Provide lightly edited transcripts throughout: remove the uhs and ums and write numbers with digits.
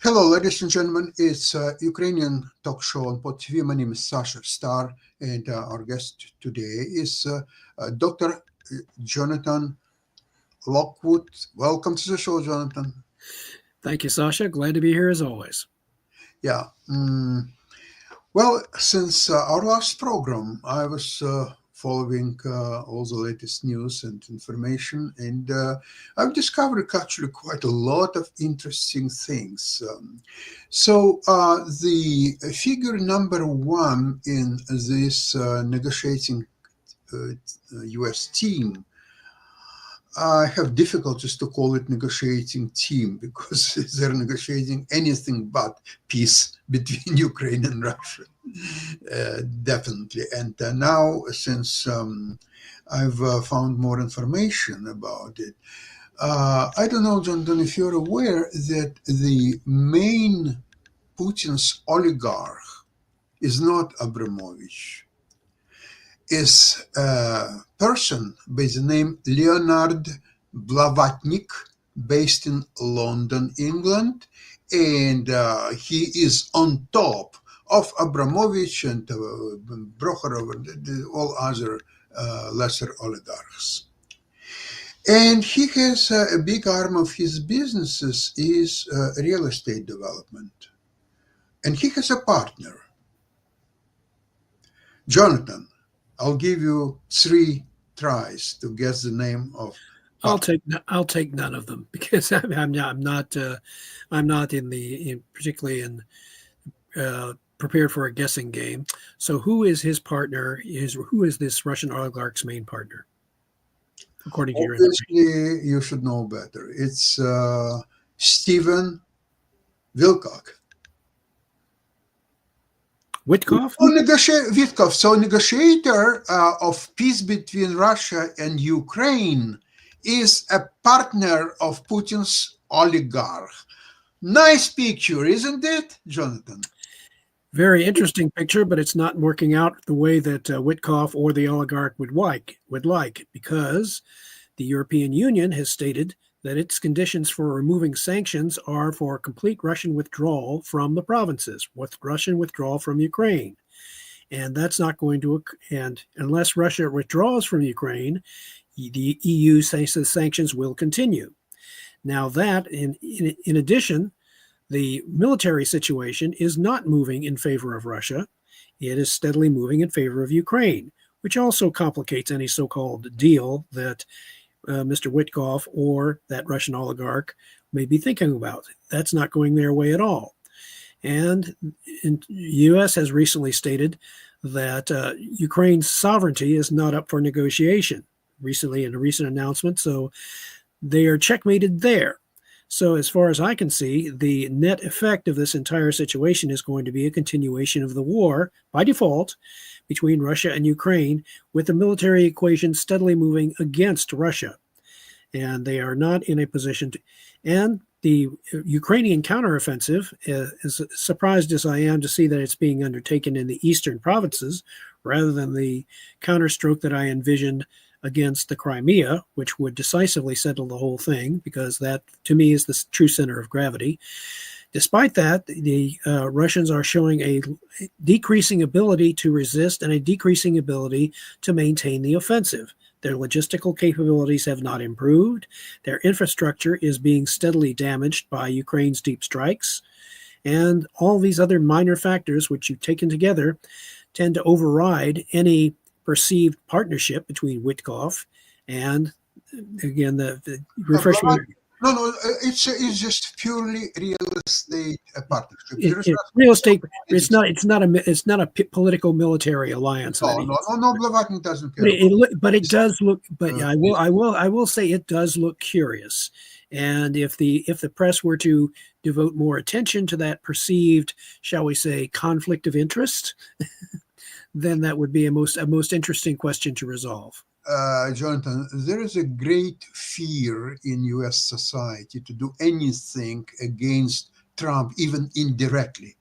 Hello, ladies and gentlemen. It's a Ukrainian talk show on Pod TV. My name is Sasha Star, and our guest today is Dr. Jonathan Lockwood. Welcome to the show, Jonathan. Thank you, Sasha. Glad to be here as always. Yeah. Well, since our last program, I was following all the latest news and information, and I've discovered actually quite a lot of interesting things. So the figure number one in this negotiating U.S. team, I have difficulties to call it negotiating team because they're negotiating anything but peace between Ukraine and Russia, definitely. And now, since I've found more information about it, I don't know, Jonathan, if you're aware that the main Putin's oligarch is not Abramovich, is a person by the name Leonard Blavatnik, based in London, England, and he is on top of Abramovich and Brocherov and all other lesser oligarchs. And he has a big arm of his businesses is real estate development. And he has a partner. Jonathan, I'll give you 3 tries to guess the name of. I'll take none of them because I'm not particularly prepared for a guessing game. So who is his partner? Who is this Russian oligarch's main partner? According to your information, you should know better. It's Stephen Wilcock. Witkoff? Witkoff. So negotiator of peace between Russia and Ukraine is a partner of Putin's oligarch. Nice picture, isn't it, Jonathan? Very interesting picture, but it's not working out the way that Witkoff or the oligarch would like, because the European Union has stated that its conditions for removing sanctions are for complete Russian withdrawal from the provinces, with Russian withdrawal from Ukraine. And that's not going to, and unless Russia withdraws from Ukraine, the EU says the sanctions will continue. Now that, in addition, the military situation is not moving in favor of Russia. It is steadily moving in favor of Ukraine, which also complicates any so-called deal that Mr. Witkoff or that Russian oligarch may be thinking about. That's not going their way at all. And the U.S. has recently stated that Ukraine's sovereignty is not up for negotiation, recently in a recent announcement. So they are checkmated there. So as far as I can see, the net effect of this entire situation is going to be a continuation of the war by default between Russia and Ukraine, with the military equation steadily moving against Russia. And they are not in a position to, and the Ukrainian counteroffensive, as surprised as I am to see that it's being undertaken in the eastern provinces rather than the counterstroke that I envisioned against the Crimea, which would decisively settle the whole thing, because that, to me, is the true center of gravity. Despite that, the Russians are showing a decreasing ability to resist and a decreasing ability to maintain the offensive. Their logistical capabilities have not improved. Their infrastructure is being steadily damaged by Ukraine's deep strikes. And all these other minor factors, which you've taken together, tend to override any perceived partnership between Witkoff and, again, the refreshment. No, it's just purely real estate partnership. There is Real nothing estate. basic. It's not a political military alliance of No, any. no, no, no. Blavatsky doesn't But care about but it this. does look. But yeah, I will say it does look curious. And if the press were to devote more attention to that perceived, shall we say, conflict of interest, then that would be a most interesting question to resolve. Jonathan, there is a great fear in U.S. society to do anything against Trump, even indirectly.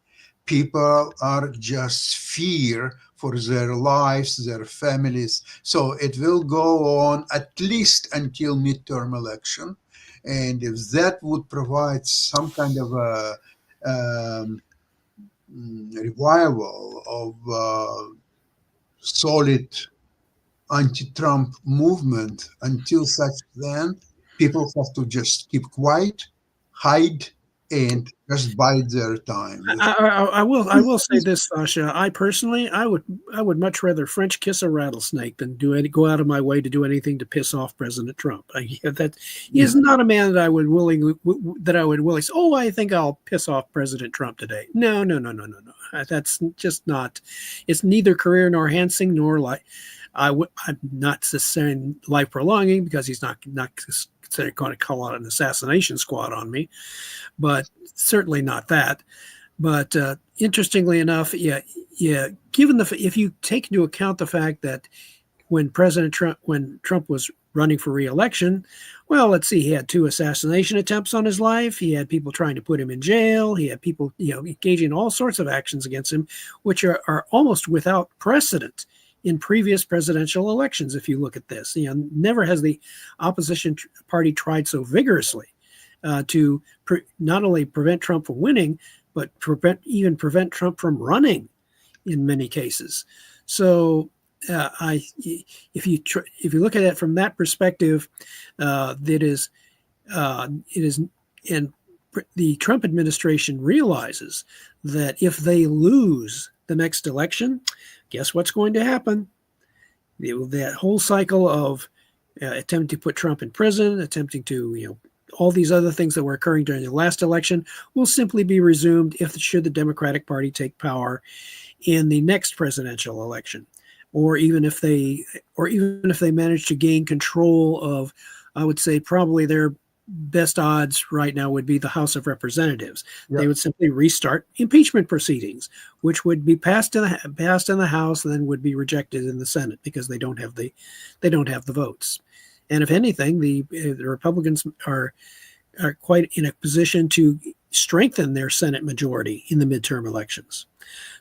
People are just fear for their lives, their families. So it will go on at least until midterm election. And if that would provide some kind of a revival of solid anti-Trump movement, until such then, people have to just keep quiet, hide, and just bide their time. I will say this, Sasha. I personally, I would much rather French kiss a rattlesnake than go out of my way to do anything to piss off President Trump. That he Yeah, is not a man that I would willingly say, oh, I think I'll piss off President Trump today. No, no, no, no, no, no. That's just not. It's neither career nor enhancing nor like. I'm not saying life prolonging because he's not going to call out an assassination squad on me, but certainly not that. But interestingly enough, yeah. Given if you take into account the fact that when Trump was running for re-election, well, let's see, he had 2 assassination attempts on his life. He had people trying to put him in jail. He had people, engaging in all sorts of actions against him, which are almost without precedent in previous presidential elections. If you look at this, never has the opposition party tried so vigorously to not only prevent Trump from winning, but prevent Trump from running in many cases. So if you look at it from that perspective, it is and the Trump administration realizes that if they lose the next election, guess what's going to happen? That whole cycle of attempting to put Trump in prison, attempting to, all these other things that were occurring during the last election will simply be resumed should the Democratic Party take power in the next presidential election, or even if they manage to gain control of, I would say probably their best odds right now would be the House of Representatives. yeah. They would simply restart impeachment proceedings, which would be passed in the House and then would be rejected in the Senate because they don't have the votes. And if anything, the Republicans are quite in a position to strengthen their Senate majority in the midterm elections.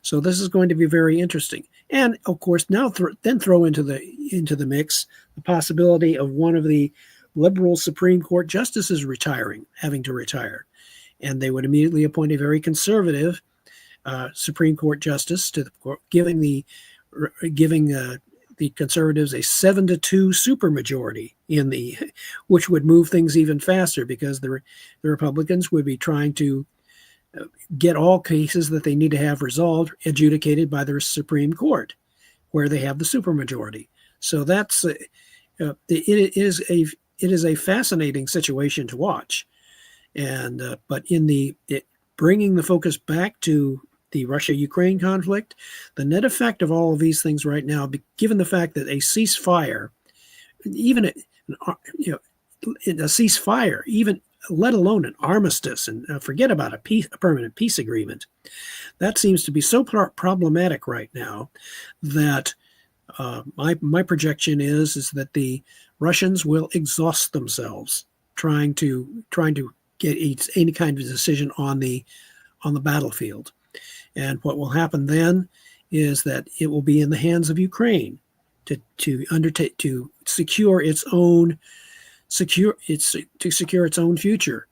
So this is going to be very interesting. And of course, now throw into the mix the possibility of one of the liberal Supreme Court justices having to retire, and they would immediately appoint a very conservative Supreme Court justice to the court, giving the conservatives a 7-2 supermajority which would move things even faster because the Republicans would be trying to get all cases that they need to have resolved adjudicated by the Supreme Court, where they have the supermajority. So that's it is a fascinating situation to watch, and but bringing the focus back to the Russia-Ukraine conflict, the net effect of all of these things right now, given the fact that a ceasefire, even a ceasefire, even let alone an armistice, and forget about a permanent peace agreement, that seems to be so problematic right now that my projection is that the Russians will exhaust themselves trying to get any kind of decision on the battlefield. And what will happen then is that it will be in the hands of Ukraine to secure its own future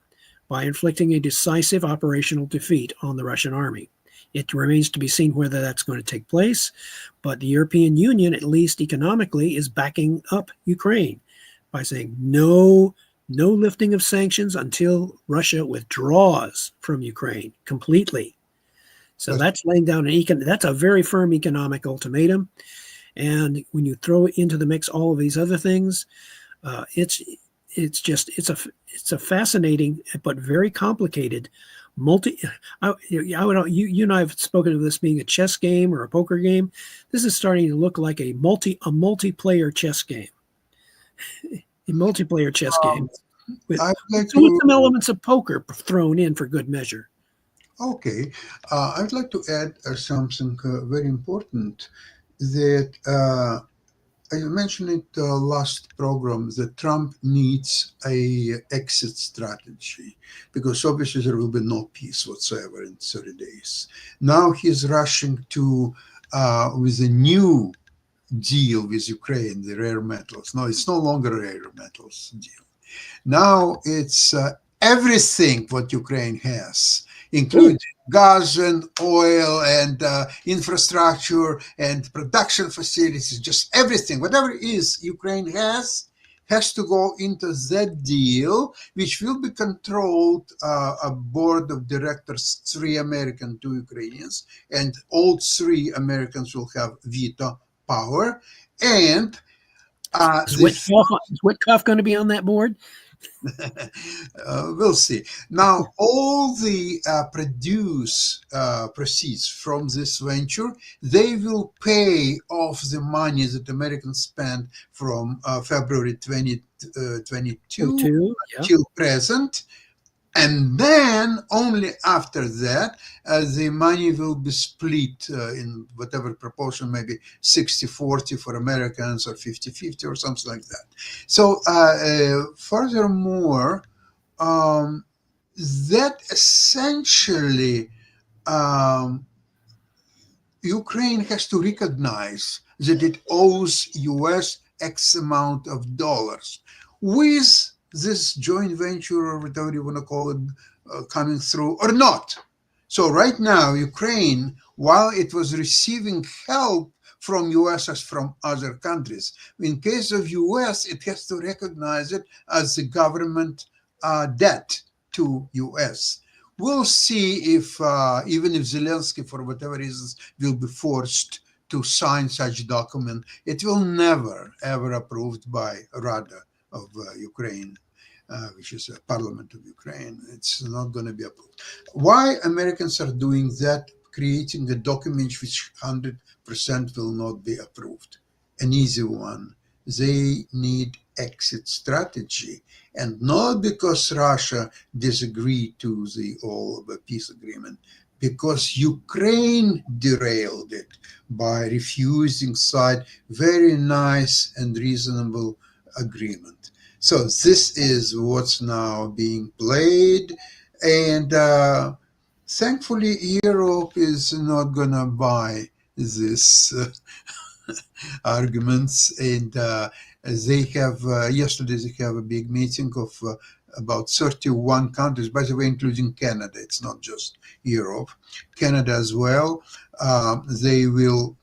by inflicting a decisive operational defeat on the Russian army. It remains to be seen whether that's going to take place, but the European Union, at least economically, is backing up Ukraine by saying no lifting of sanctions until Russia withdraws from Ukraine completely. So that's laying down that's a very firm economic ultimatum. And when you throw into the mix all of these other things, it's a fascinating but very complicated multi. I would you and I have spoken of this being a chess game or a poker game. This is starting to look like a multiplayer chess game. A multiplayer chess game Um, with I would like with to, some elements of poker thrown in for good measure. okay, I would like to add something very important that I mentioned it last program that Trump needs a exit strategy because obviously there will be no peace whatsoever in 30 days. Now he's rushing to with a new deal with Ukraine, the rare metals. No, it's no longer a rare metals deal. Now it's everything what Ukraine has, Oh, including gas and oil and infrastructure and production facilities, just everything, whatever it is Ukraine has to go into that deal, which will be controlled a board of directors, 3 American, 2 Ukrainians, and all 3 Americans will have veto power. And is the Witkoff going to be on that board? we'll see. Now, all the proceeds from this venture, they will pay off the money that Americans spent from February 2022 02, yeah. till present. And then only after that, the money will be split in whatever proportion, maybe 60-40 for Americans or 50-50 or something like that. So, furthermore, um, that essentially um, Ukraine has to recognize that it owes US X amount of dollars. With this joint venture or whatever you want to call it coming through or not. So right now, Ukraine, while it was receiving help from US as from other countries, in case of US, it has to recognize it as the government debt to US. We'll see if even if Zelensky, for whatever reasons, will be forced to sign such document, it will never ever approved by Rada of Ukraine, which is a parliament of Ukraine. It's not going to be approved. Why Americans are doing that, creating a document which 100% will not be approved? An easy one. They need exit strategy, and not because Russia disagreed to the all peace agreement, because Ukraine derailed it by refusing sign very nice and reasonable agreement. So this is what's now being played, and thankfully Europe is not gonna buy this arguments, and they have yesterday they have a big meeting of about 31 countries, by the way, including Canada. It's not just Europe, Canada as well. They will,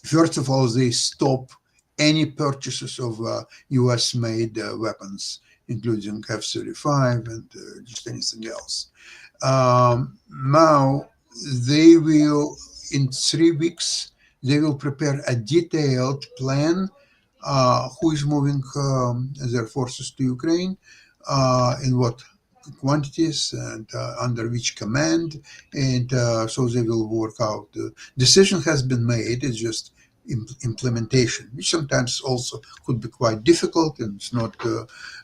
first of all, they stop any purchases of US made weapons, including F-35 and just anything else. Now they will, in 3 weeks, they will prepare a detailed plan who is moving their forces to Ukraine, in what quantities and under which command, and so they will work out. The decision has been made. It's just implementation, which sometimes also could be quite difficult, and it's not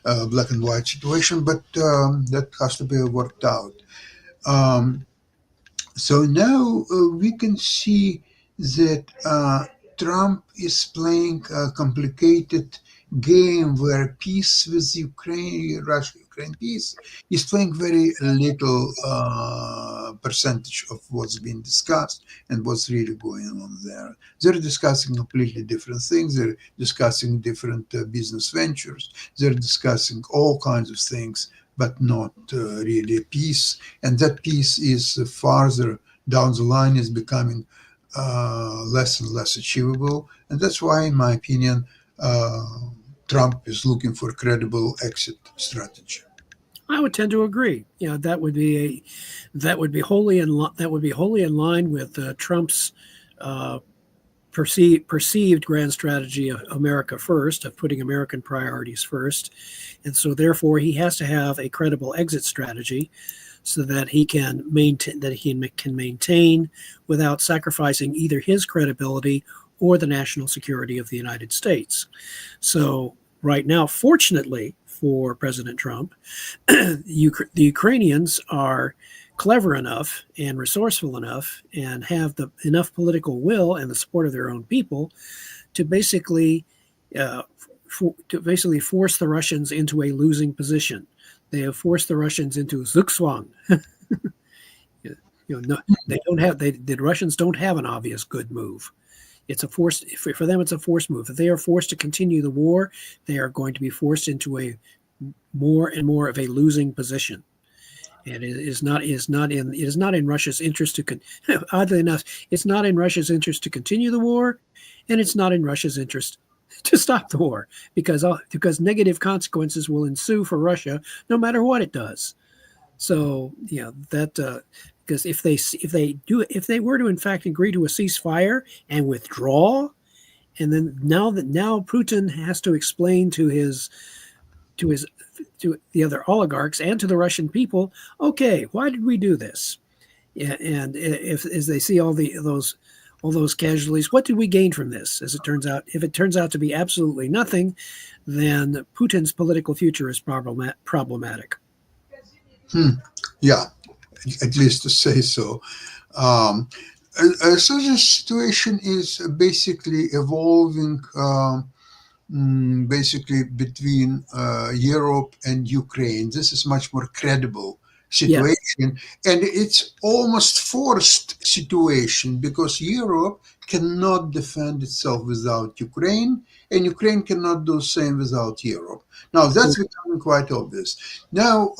a black and white situation, but that has to be worked out. Um, so now we can see that Trump is playing a complicated game where peace with Ukraine, Russia-Ukraine peace, is playing very little percentage of what's being discussed and what's really going on there. They're discussing completely different things. They're discussing different business ventures. They're discussing all kinds of things, but not really peace. And that peace is farther down the line is becoming less and less achievable. And that's why, in my opinion, uh, Trump is looking for a credible exit strategy. I would tend to agree. You know, that would be wholly in line with Trump's uh, perceived grand strategy of America first, of putting American priorities first. And so therefore he has to have a credible exit strategy so that he can maintain without sacrificing either his credibility or the national security of the United States. So right now, fortunately for President Trump, the Ukrainians are clever enough and resourceful enough and have enough political will and the support of their own people to basically force the Russians into a losing position. They have forced the Russians into zugzwang. No, they don't have. The Russians don't have an obvious good move. It's a forced for them. It's a forced move. If they are forced to continue the war, they are going to be forced into a more and more of a losing position. And it is not in Russia's interest to oddly enough, it's not in Russia's interest to continue the war, and it's not in Russia's interest to stop the war because negative consequences will ensue for Russia no matter what it does. So that because if they were to in fact agree to a ceasefire and withdraw, and then now Putin has to explain to the other oligarchs and to the Russian people, okay, why did we do this? And if as they see all those casualties, what did we gain from this? As it turns out, if it turns out to be absolutely nothing, then Putin's political future is problematic. Yeah, at least to say so. So the situation is basically evolving basically between Europe and Ukraine. This is much more credible situation. Yes. And it's almost forced situation because Europe cannot defend itself without Ukraine, and Ukraine cannot do the same without Europe. Now, that's becoming quite obvious. Now,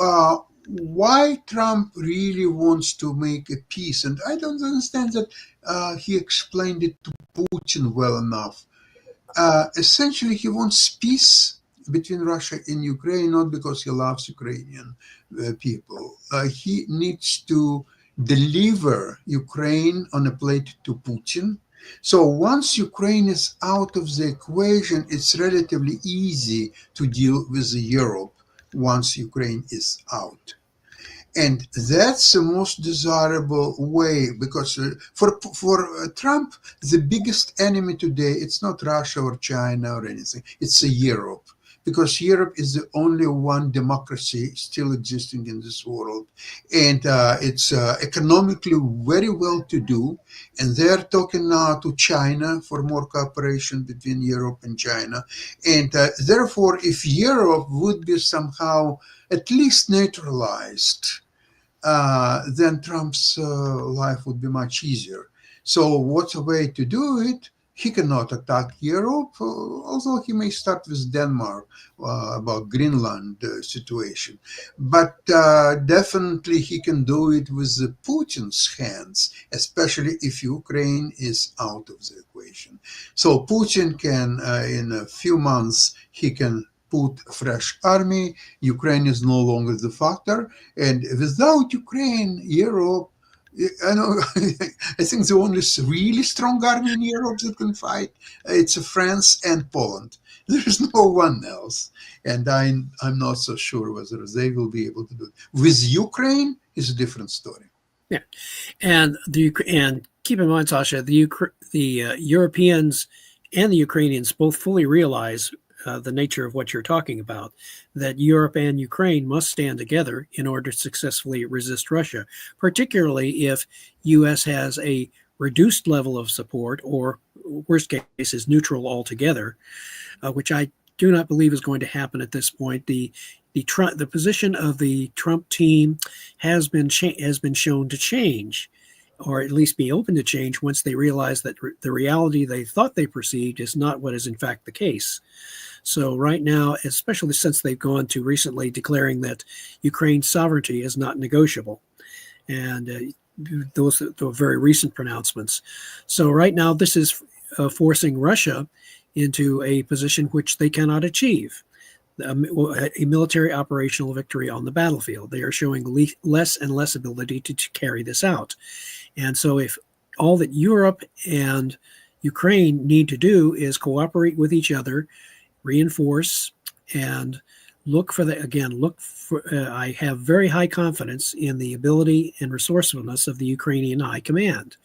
why Trump really wants to make a peace, and I don't understand that he explained it to Putin well enough. Essentially, he wants peace between Russia and Ukraine, not because he loves Ukrainian people. He needs to deliver Ukraine on a plate to Putin. So once Ukraine is out of the equation, it's relatively easy to deal with Europe once Ukraine is out. And that's the most desirable way because for Trump, the biggest enemy today, it's not Russia or China or anything, it's Europe. Because Europe is the only one democracy still existing in this world. And it's economically very well to do. And they're talking now to China for more cooperation between Europe and China. And therefore, if Europe would be somehow at least neutralized, then Trump's life would be much easier. So what's a way to do it? He cannot attack Europe, although he may start with Denmark about Greenland situation. But definitely he can do it with Putin's hands, especially if Ukraine is out of the equation. So Putin can, in a few months, he can put a fresh army. Ukraine is no longer the factor. And without Ukraine, Europe, I know, I think the only really strong army in Europe that can fight, it's France and Poland. There is no one else. And I'm not so sure whether they will be able to do it. With Ukraine, it's a different story. Yeah. And keep in mind, Sasha, the Europeans and the Ukrainians both fully realize the nature of what you're talking about, that Europe and Ukraine must stand together in order to successfully resist Russia, particularly if U.S. has a reduced level of support or, worst case, is neutral altogether, which I do not believe is going to happen at this point. The position of the Trump team has been shown to change, or at least be open to change once they realize that the reality they thought they perceived is not what is in fact the case. So right now, especially since they've gone to recently declaring that Ukraine's sovereignty is not negotiable, and those are very recent pronouncements. So right now, this is forcing Russia into a position which they cannot achieve, a military operational victory on the battlefield. They are showing less and less ability to carry this out. And so if all that Europe and Ukraine need to do is cooperate with each other, reinforce, and look for the again. Look for. I have very high confidence in the ability and resourcefulness of the Ukrainian High Command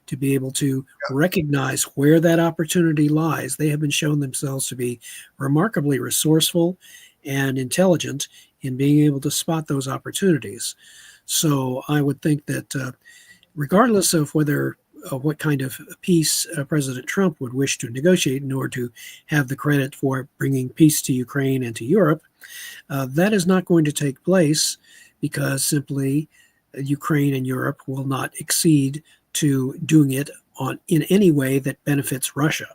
to be able to recognize where that opportunity lies. They have been shown themselves to be remarkably resourceful and intelligent in being able to spot those opportunities. So I would think that regardless of whether what kind of peace President Trump would wish to negotiate in order to have the credit for bringing peace to Ukraine and to Europe, that is not going to take place because simply Ukraine and Europe will not accede to doing it in any way that benefits Russia.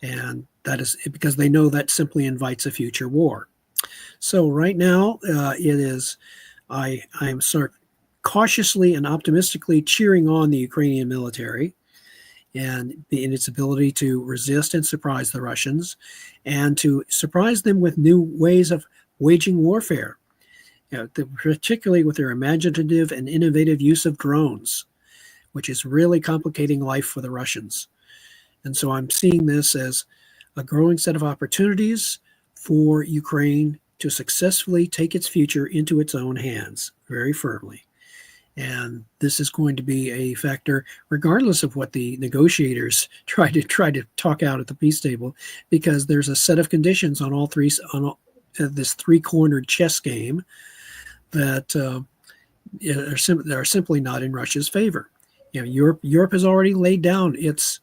And that is because they know that simply invites a future war. So right now, I am sort of cautiously and optimistically cheering on the Ukrainian military and in its ability to resist and surprise the Russians and to surprise them with new ways of waging warfare, particularly with their imaginative and innovative use of drones, which is really complicating life for the Russians. And so I'm seeing this as a growing set of opportunities for Ukraine to successfully take its future into its own hands very firmly. And this is going to be a factor, regardless of what the negotiators try to talk out at the peace table, because there's a set of conditions on this three-cornered chess game that are simply not in Russia's favor. Europe has already laid down its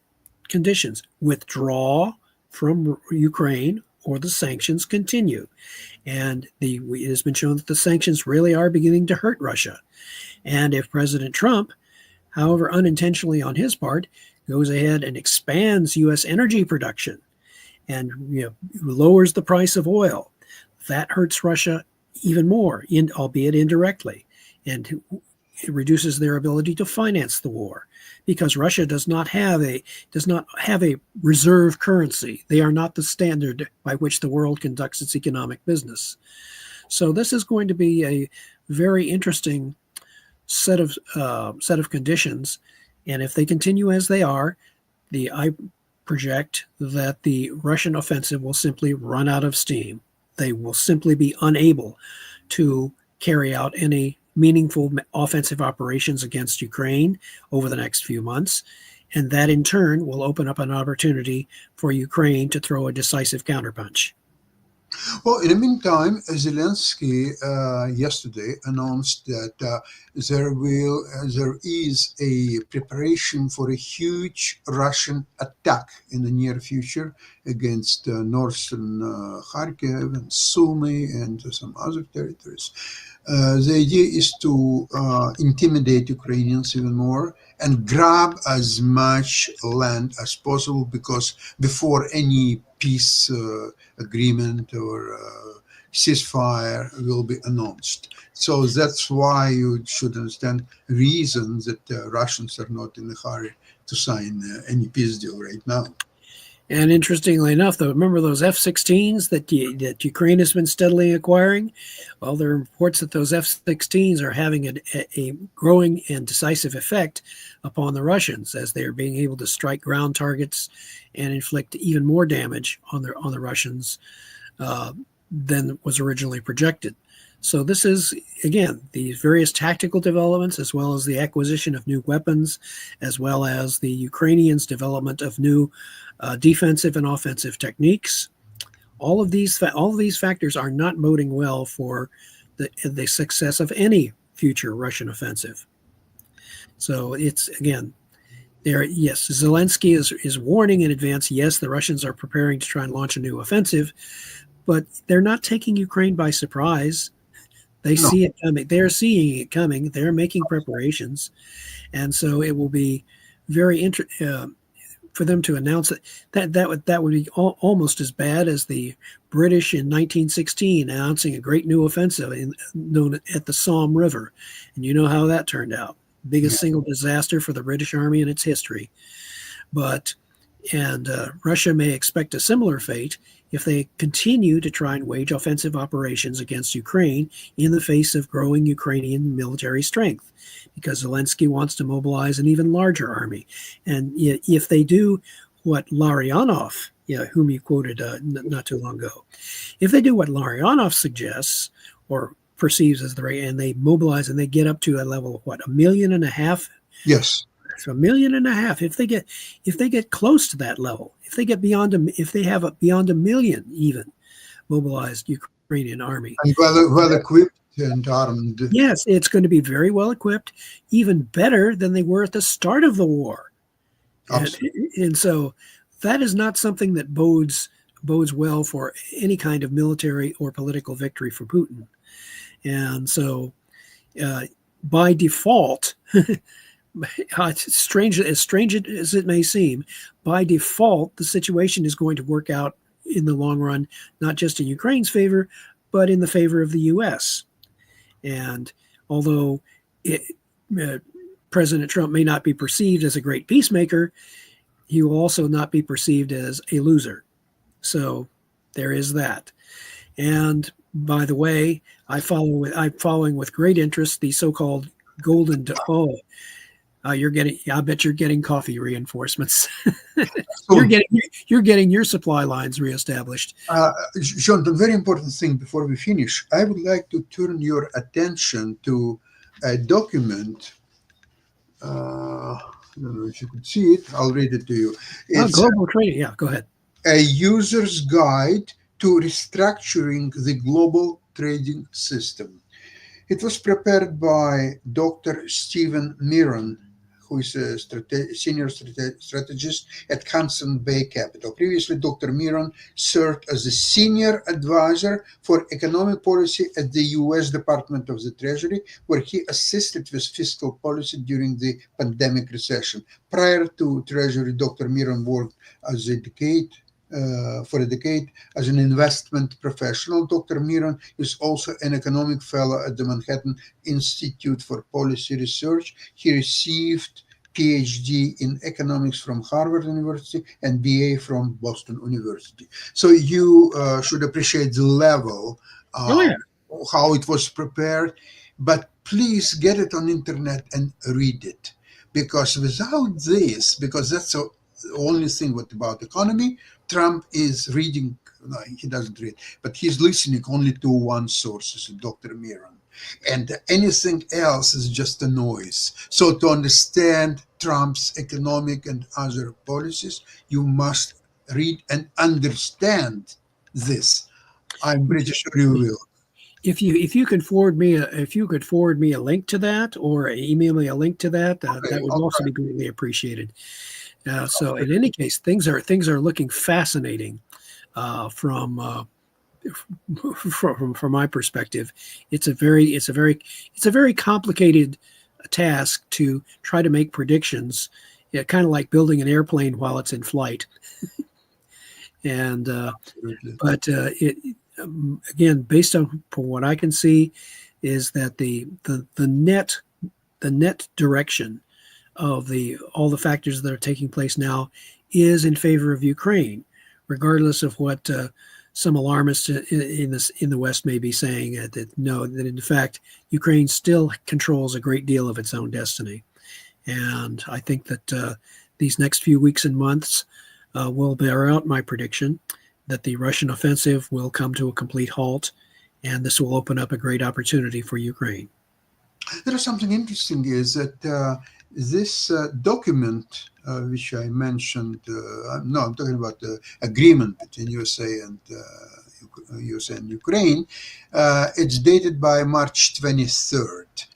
conditions: withdraw from Ukraine, or the sanctions continue. And it has been shown that the sanctions really are beginning to hurt Russia. And if President Trump, however unintentionally on his part, goes ahead and expands U.S. energy production and lowers the price of oil, that hurts Russia even more, albeit indirectly, and it reduces their ability to finance the war because Russia does not have a reserve currency. They are not the standard by which the world conducts its economic business. So this is going to be a very interesting set of conditions, and if they continue as they are, I project that the Russian offensive will simply run out of steam. They will simply be unable to carry out any meaningful offensive operations against Ukraine over the next few months, and that in turn will open up an opportunity for Ukraine to throw a decisive counterpunch. Well, in the meantime, Zelensky yesterday announced that there is a preparation for a huge Russian attack in the near future against northern Kharkiv and Sumy and some other territories. The idea is to intimidate Ukrainians even more and grab as much land as possible, because before any peace agreement or ceasefire will be announced. So that's why you should understand reasons that Russians are not in a hurry to sign any peace deal right now. And interestingly enough, remember those F-16s that Ukraine has been steadily acquiring? Well, there are reports that those F-16s are having a growing and decisive effect upon the Russians, as they are being able to strike ground targets and inflict even more damage on the Russians than was originally projected. So this is, again, these various tactical developments, as well as the acquisition of new weapons, as well as the Ukrainians' development of new defensive and offensive techniques. All of these factors are not boding well for the success of any future Russian offensive. So it's, again, yes, Zelensky is warning in advance. Yes, the Russians are preparing to try and launch a new offensive, but they're not taking Ukraine by surprise. They see it coming. They're seeing it coming. They're making preparations. And so it will be very interesting for them to announce that would be almost as bad as the British in 1916 announcing a great new offensive known at the Somme River. And you know how that turned out. Biggest single disaster for the British Army in its history. Russia may expect a similar fate if they continue to try and wage offensive operations against Ukraine in the face of growing Ukrainian military strength, because Zelensky wants to mobilize an even larger army. And if they do what Larionov, whom you quoted not too long ago, if they do what Larionov suggests or perceives as the rate, and they mobilize and they get up to a level of what, 1.5 million? Yes. So 1.5 million. If they get close to that level, if they have beyond 1 million even mobilized Ukrainian army, And well equipped and armed. yes, it's going to be very well equipped, even better than they were at the start of the war. And so that is not something that bodes well for any kind of military or political victory for Putin. And so, by default, strange as it may seem, by default, the situation is going to work out in the long run, not just in Ukraine's favor, but in the favor of the U.S. And although President Trump may not be perceived as a great peacemaker, he will also not be perceived as a loser. So there is that. And by the way, I'm following with great interest the so-called golden. I bet you're getting coffee reinforcements. you're getting your supply lines reestablished. John, the very important thing before we finish, I would like to turn your attention to a document. I don't know if you could see it. I'll read it to you. It's global trading. Yeah, go ahead. A user's guide to restructuring the global trading system. It was prepared by Dr. Stephen Miron, who is a senior strategist at Hudson Bay Capital. Previously, Dr. Miron served as a senior advisor for economic policy at the U.S. Department of the Treasury, where he assisted with fiscal policy during the pandemic recession. Prior to Treasury, Dr. Miron worked for a decade as an investment professional. Dr. Miron is also an economic fellow at the Manhattan Institute for Policy Research. He received PhD in economics from Harvard University and BA from Boston University. So you should appreciate the level, how it was prepared. But please get it on internet and read it, because without this, because that's the only thing about economy, Trump is reading, no, he doesn't read, but he's listening only to one source, Dr. Miron. And anything else is just a noise. So to understand Trump's economic and other policies, you must read and understand this. I'm pretty sure you will. If you could forward me a link to that, or email me a link to that, that would also be greatly appreciated. So in any case, things are looking fascinating from my perspective. It's a very complicated task to try to make predictions. Kind of like building an airplane while it's in flight. And but again, based on what I can see, is that the net direction of all the factors that are taking place now is in favor of Ukraine, regardless of what some alarmists in the West may be saying, that in fact Ukraine still controls a great deal of its own destiny. And I think that these next few weeks and months will bear out my prediction that the Russian offensive will come to a complete halt, and this will open up a great opportunity for Ukraine. There is something interesting is that this document, which I mentioned, I'm talking about the agreement between USA and Ukraine. It's dated by March 23rd.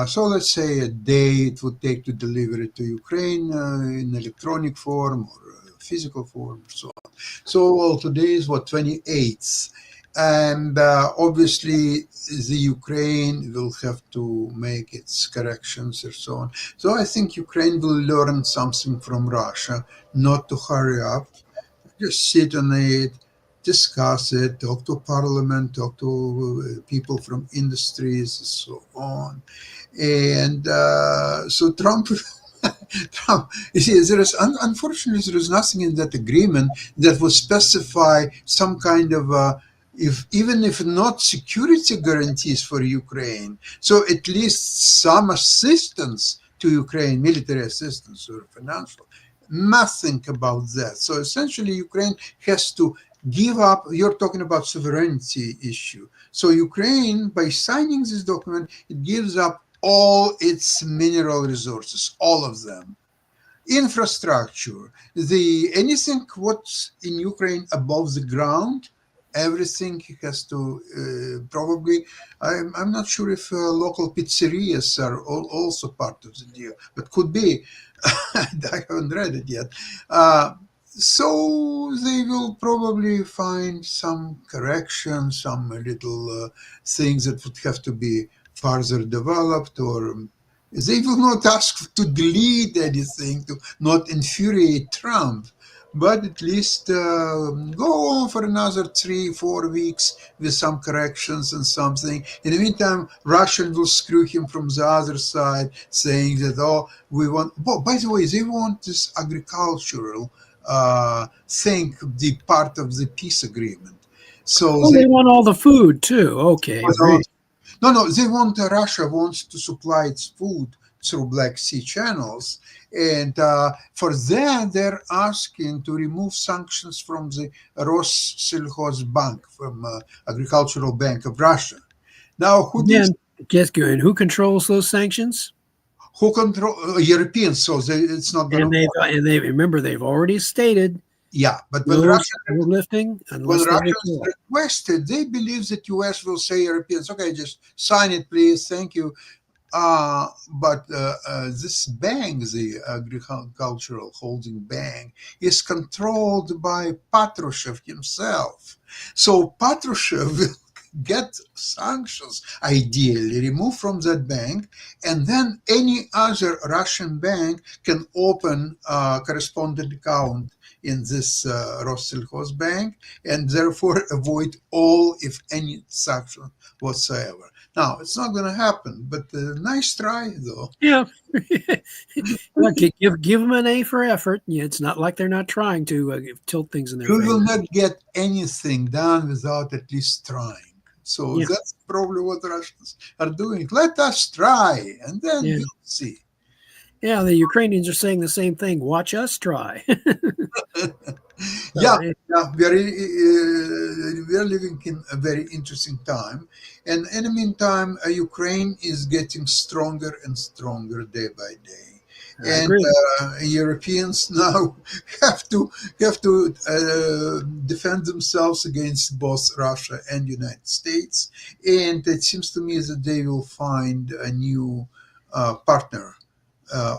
So let's say a day it would take to deliver it to Ukraine in electronic form or physical form, or so on. So today is 28th. And obviously, the Ukraine will have to make its corrections and so on. So I think Ukraine will learn something from Russia, not to hurry up, just sit on it, discuss it, talk to parliament, talk to people from industries and so on. And so Trump Trump, you see, unfortunately there is nothing in that agreement that would specify some kind of if even if not security guarantees for Ukraine, so at least some assistance to Ukraine, military assistance or financial. Nothing about that. So essentially, Ukraine has to give up. You're talking about sovereignty issue. So Ukraine, by signing this document, it gives up all its mineral resources, all of them, infrastructure, the anything what's in Ukraine above the ground, everything has to probably. I'm not sure if local pizzerias are also part of the deal, but could be. I haven't read it yet. So they will probably find some correction, some little things that would have to be further developed, or they will not ask to delete anything to not infuriate Trump, but at least go on for another 3 4 weeks with some corrections and something. In the meantime, Russia will screw him from the other side, saying that, oh, we want. Oh, by the way, they want this agricultural thing, the part of the peace agreement. So Oh, they they want all the food too. Okay, right. no, no, they want Russia wants to supply its food through Black Sea channels, and for that they're asking to remove sanctions from the Rossельхозbank, from Agricultural Bank of Russia. Now, Again, just go in. Who controls those sanctions? who control Europeans? So it's not going to work. And they remember they've already stated Yeah, but no lifting when unless they Russians withdraw. requested, they believe that US will say Europeans, okay, just sign it, please, thank you. But this bank, the agricultural holding bank, is controlled by Patrushev himself. So Patrushev will get sanctions, ideally removed from that bank, and then any other Russian bank can open a correspondent account in this Rossельхозbank, and therefore avoid all, if any, sanction whatsoever. Now, it's not going to happen, but nice try, though. Yeah. Well, give them an A for effort. Yeah, it's not like they're not trying to tilt things in their You will favor. not get anything done without at least trying. So Yeah, that's probably what the Russians are doing. Let us try, and then yeah, we'll see. yeah. The Ukrainians are saying the same thing. Watch us try. Yeah, So, yeah, we are living in a very interesting time, and in the meantime, Ukraine is getting stronger and stronger day by day, I and agree. Europeans now have to defend themselves against both Russia and United States, and it seems to me that they will find a new partner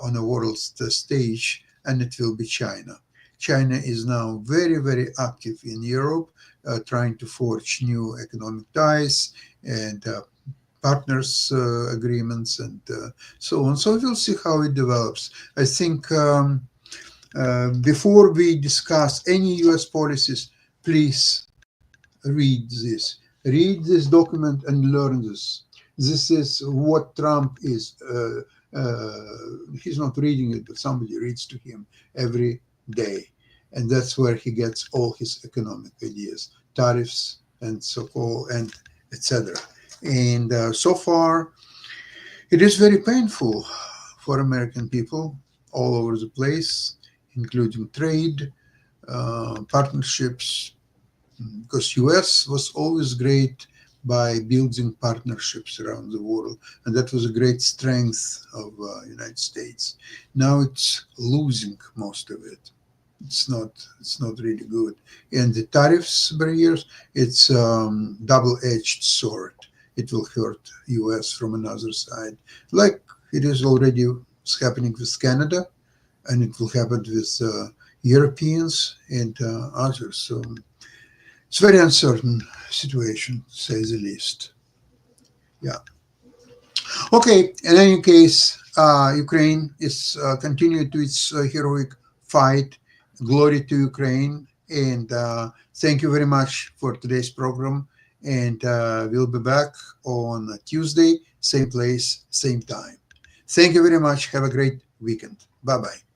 on a world stage, and it will be China. China is now very, very active in Europe, trying to forge new economic ties and partners agreements and so on. So we'll see how it develops. I think before we discuss any U.S. policies, please read this document and learn this. This is what Trump is. He's not reading it, but somebody reads to him every day, and that's where he gets all his economic ideas, tariffs, and so forth, and etc. And so far, it is very painful for American people all over the place, including trade, partnerships, because US was always great by building partnerships around the world, and that was a great strength of United States. Now it's losing most of it. It's not really good, and the tariffs barriers, it's double-edged sword. It will hurt US from another side, like it is already happening with Canada, and it will happen with Europeans and others. So it's a very uncertain situation, to say the least. Yeah. Okay. In any case, Ukraine is continuing to its heroic fight. Glory to Ukraine. And thank you very much for today's program. And we'll be back on Tuesday, same place, same time. Thank you very much. Have a great weekend. Bye bye.